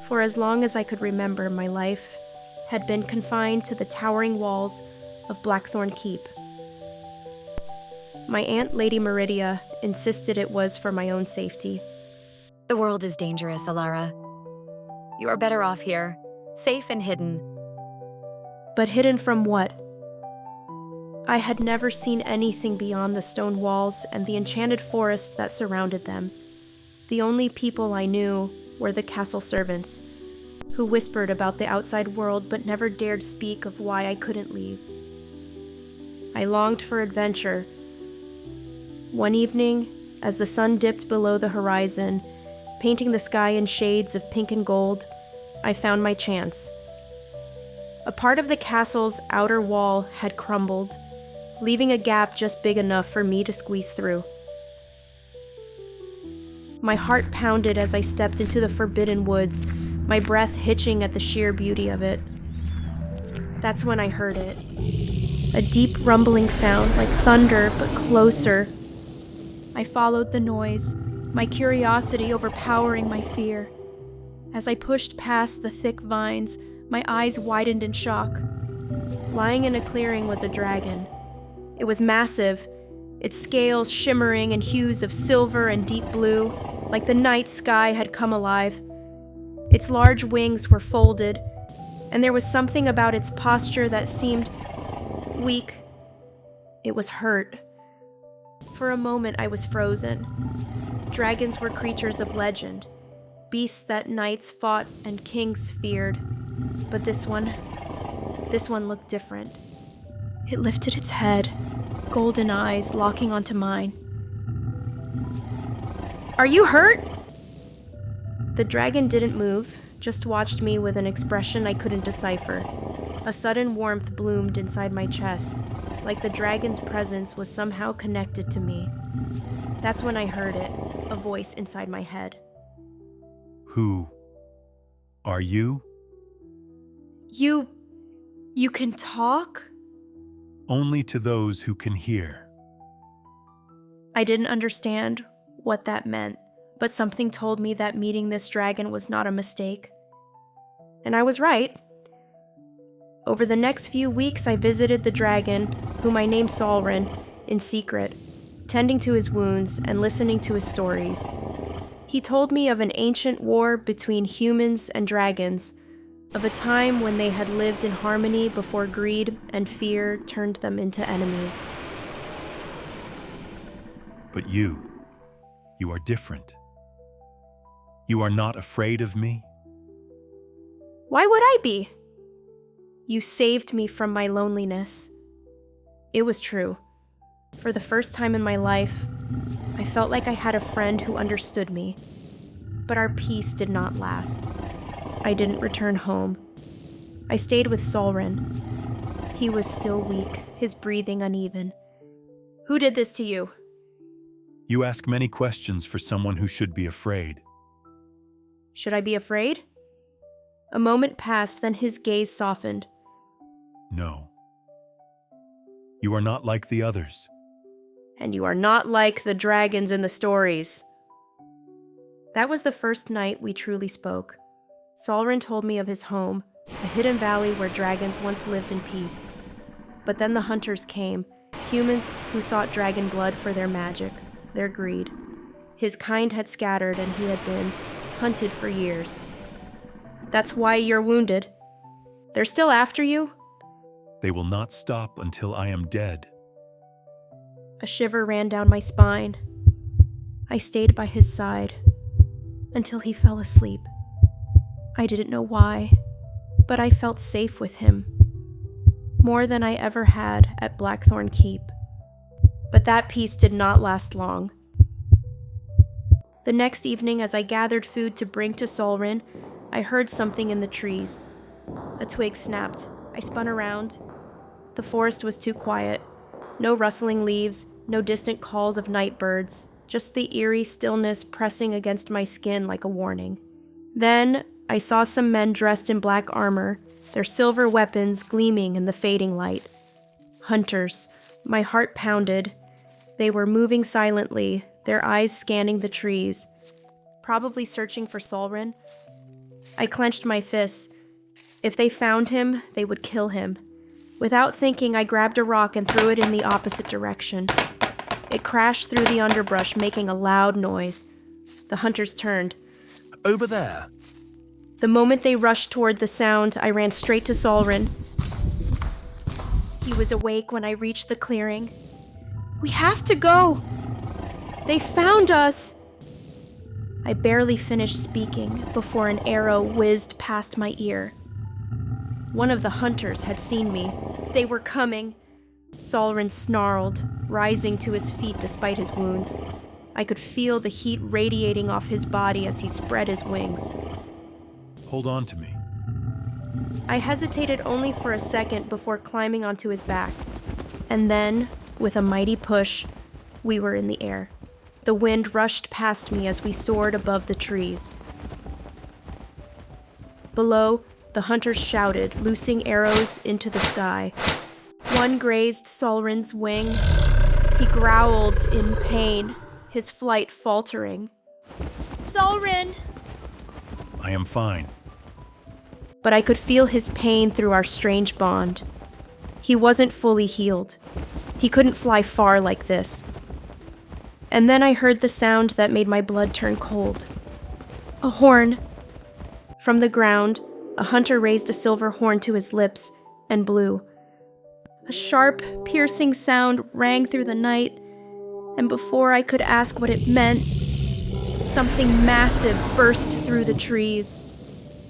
For as long as I could remember, my life had been confined to the towering walls of Blackthorn Keep. My Aunt Lady Meridia insisted it was for my own safety. The world is dangerous, Elara. You are better off here, safe and hidden. But hidden from what? I had never seen anything beyond the stone walls and the enchanted forest that surrounded them. The only people I knew were the castle servants, who whispered about the outside world but never dared speak of why I couldn't leave. I longed for adventure. One evening, as the sun dipped below the horizon, painting the sky in shades of pink and gold, I found my chance. A part of the castle's outer wall had crumbled, leaving a gap just big enough for me to squeeze through. My heart pounded as I stepped into the forbidden woods, my breath hitching at the sheer beauty of it. That's when I heard it. A deep rumbling sound like thunder, but closer. I followed the noise, my curiosity overpowering my fear. As I pushed past the thick vines, my eyes widened in shock. Lying in a clearing was a dragon. It was massive, its scales shimmering in hues of silver and deep blue, like the night sky had come alive. Its large wings were folded, and there was something about its posture that seemed weak. It was hurt. For a moment, I was frozen. Dragons were creatures of legend, beasts that knights fought and kings feared. But this one looked different. It lifted its head, golden eyes locking onto mine. "Are you hurt?" The dragon didn't move, just watched me with an expression I couldn't decipher. A sudden warmth bloomed inside my chest, like the dragon's presence was somehow connected to me. That's when I heard it, a voice inside my head. Who are you? You can talk? Only to those who can hear. I didn't understand what that meant, but something told me that meeting this dragon was not a mistake. And I was right. Over the next few weeks, I visited the dragon, whom I named Solrin, in secret, tending to his wounds and listening to his stories. He told me of an ancient war between humans and dragons, of a time when they had lived in harmony before greed and fear turned them into enemies. But you are different. You are not afraid of me? Why would I be? You saved me from my loneliness. It was true. For the first time in my life, I felt like I had a friend who understood me. But our peace did not last. I didn't return home. I stayed with Solrin. He was still weak, his breathing uneven. Who did this to you? You ask many questions for someone who should be afraid. Should I be afraid? A moment passed, then his gaze softened. No. You are not like the others. And you are not like the dragons in the stories. That was the first night we truly spoke. Solrin told me of his home, a hidden valley where dragons once lived in peace. But then the hunters came, humans who sought dragon blood for their magic, their greed. His kind had scattered and he had been hunted for years. That's why you're wounded. They're still after you? They will not stop until I am dead. A shiver ran down my spine. I stayed by his side until he fell asleep. I didn't know why, but I felt safe with him, more than I ever had at Blackthorn Keep. But that peace did not last long. The next evening, as I gathered food to bring to Solrin, I heard something in the trees. A twig snapped. I spun around. The forest was too quiet. No rustling leaves, no distant calls of night birds, just the eerie stillness pressing against my skin like a warning. Then I saw some men dressed in black armor, their silver weapons gleaming in the fading light. Hunters. My heart pounded. They were moving silently, their eyes scanning the trees, probably searching for Solrin. I clenched my fists. If they found him, they would kill him. Without thinking, I grabbed a rock and threw it in the opposite direction. It crashed through the underbrush, making a loud noise. The hunters turned. Over there. The moment they rushed toward the sound, I ran straight to Solrin. He was awake when I reached the clearing. "We have to go! They found us!" I barely finished speaking before an arrow whizzed past my ear. One of the hunters had seen me. They were coming. Solrin snarled, rising to his feet despite his wounds. I could feel the heat radiating off his body as he spread his wings. Hold on to me. I hesitated only for a second before climbing onto his back. And then, with a mighty push, we were in the air. The wind rushed past me as we soared above the trees. Below, the hunters shouted, loosing arrows into the sky. One grazed Solrin's wing. He growled in pain, his flight faltering. "Solrin!" I am fine. But I could feel his pain through our strange bond. He wasn't fully healed. He couldn't fly far like this. And then I heard the sound that made my blood turn cold. A horn. From the ground, a hunter raised a silver horn to his lips and blew. A sharp, piercing sound rang through the night, and before I could ask what it meant, something massive burst through the trees.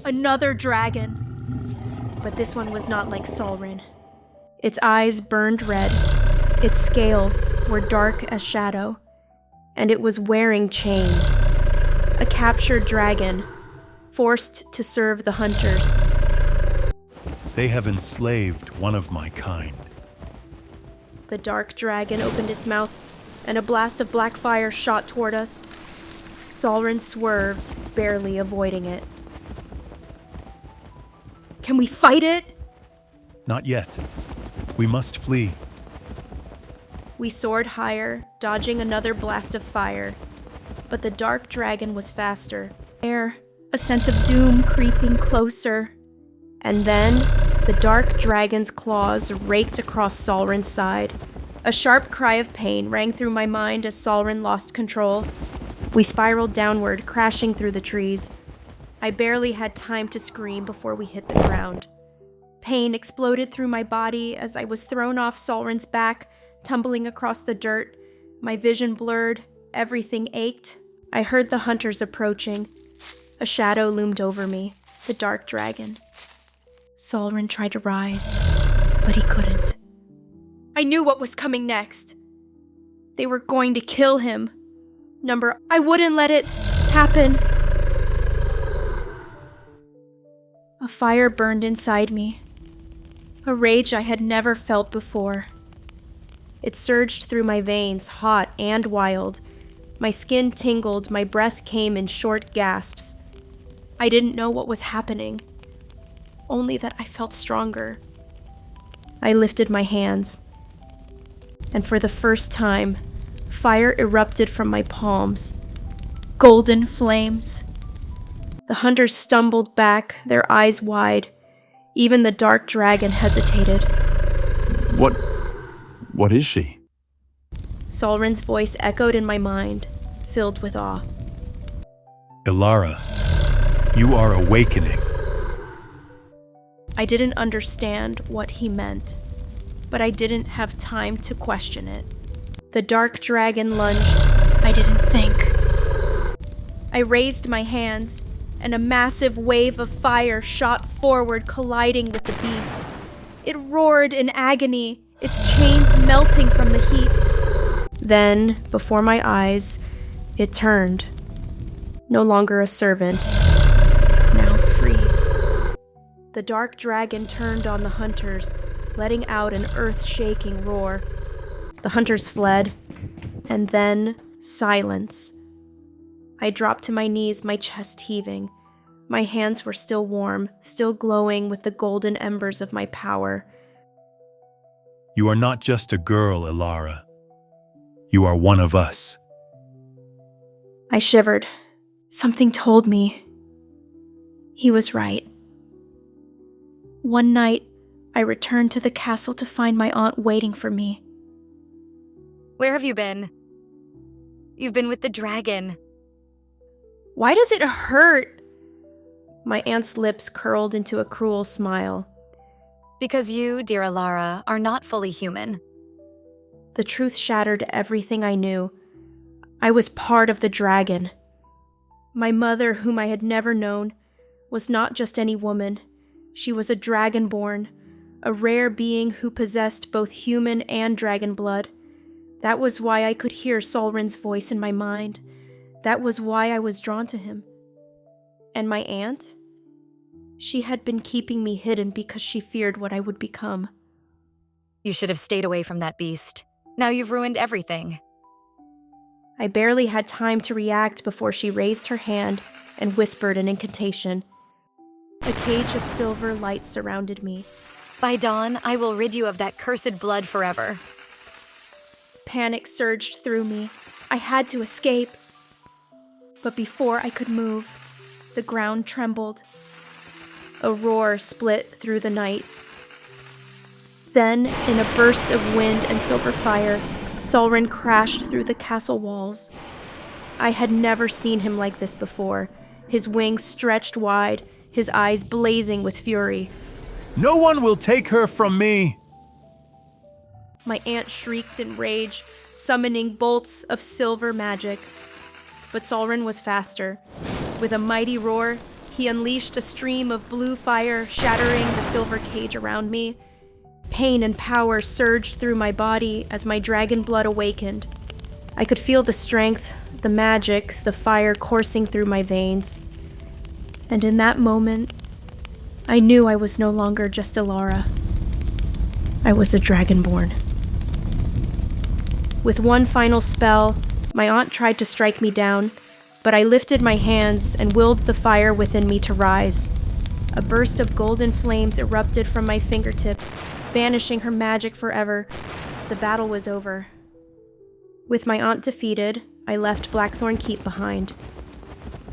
Another dragon. But this one was not like Solrin. Its eyes burned red. Its scales were dark as shadow. And it was wearing chains. A captured dragon, forced to serve the hunters. They have enslaved one of my kind. The dark dragon opened its mouth, and a blast of black fire shot toward us. Solrin swerved, barely avoiding it. "Can we fight it?" Not yet. We must flee. We soared higher, dodging another blast of fire. But the dark dragon was faster. There, a sense of doom creeping closer. And then, the dark dragon's claws raked across Solrin's side. A sharp cry of pain rang through my mind as Solrin lost control. We spiraled downward, crashing through the trees. I barely had time to scream before we hit the ground. Pain exploded through my body as I was thrown off Solrin's back, tumbling across the dirt. My vision blurred, everything ached. I heard the hunters approaching. A shadow loomed over me, the dark dragon. Solrin tried to rise, but he couldn't. I knew what was coming next. They were going to kill him. I wouldn't let it happen. A fire burned inside me. A rage I had never felt before. It surged through my veins, hot and wild. My skin tingled, my breath came in short gasps. I didn't know what was happening, only that I felt stronger. I lifted my hands, and for the first time, fire erupted from my palms. Golden flames. The hunters stumbled back, their eyes wide. Even the dark dragon hesitated. What is she? Solrin's voice echoed in my mind, filled with awe. Elara, you are awakening. I didn't understand what he meant, but I didn't have time to question it. The dark dragon lunged. I didn't think. I raised my hands, and a massive wave of fire shot forward, colliding with the beast. It roared in agony, its chains melting from the heat. Then, before my eyes, it turned. No longer a servant, now free. The dark dragon turned on the hunters, letting out an earth-shaking roar. The hunters fled, and then silence. I dropped to my knees, my chest heaving. My hands were still warm, still glowing with the golden embers of my power. You are not just a girl, Elara. You are one of us. I shivered. Something told me. He was right. One night, I returned to the castle to find my aunt waiting for me. Where have you been? You've been with the dragon. Why does it hurt? My aunt's lips curled into a cruel smile. Because you, dear Elara, are not fully human. The truth shattered everything I knew. I was part of the dragon. My mother, whom I had never known, was not just any woman. She was a dragonborn, a rare being who possessed both human and dragon blood. That was why I could hear Solrin's voice in my mind. That was why I was drawn to him. And my aunt? She had been keeping me hidden because she feared what I would become. You should have stayed away from that beast. Now you've ruined everything. I barely had time to react before she raised her hand and whispered an incantation. A cage of silver light surrounded me. By dawn, I will rid you of that cursed blood forever. Panic surged through me. I had to escape. But before I could move, the ground trembled. A roar split through the night. Then, in a burst of wind and silver fire, Solrin crashed through the castle walls. I had never seen him like this before, his wings stretched wide, his eyes blazing with fury. No one will take her from me! My aunt shrieked in rage, summoning bolts of silver magic. But Solrin was faster. With a mighty roar, he unleashed a stream of blue fire, shattering the silver cage around me. Pain and power surged through my body as my dragon blood awakened. I could feel the strength, the magic, the fire coursing through my veins. And in that moment, I knew I was no longer just Elara. I was a dragonborn. With one final spell, my aunt tried to strike me down, but I lifted my hands and willed the fire within me to rise. A burst of golden flames erupted from my fingertips, banishing her magic forever. The battle was over. With my aunt defeated, I left Blackthorn Keep behind.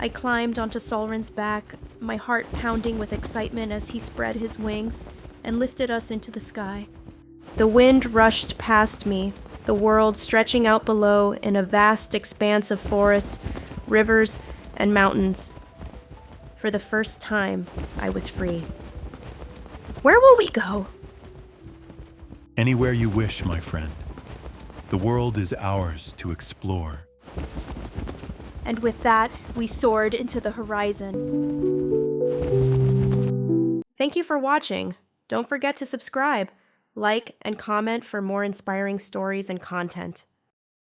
I climbed onto Solrin's back, my heart pounding with excitement as he spread his wings and lifted us into the sky. The wind rushed past me, the world stretching out below in a vast expanse of forests, rivers, and mountains. For the first time, I was free. Where will we go? Anywhere you wish, my friend. The world is ours to explore. And with that, we soared into the horizon. Thank you for watching. Don't forget to subscribe, like, and comment for more inspiring stories and content.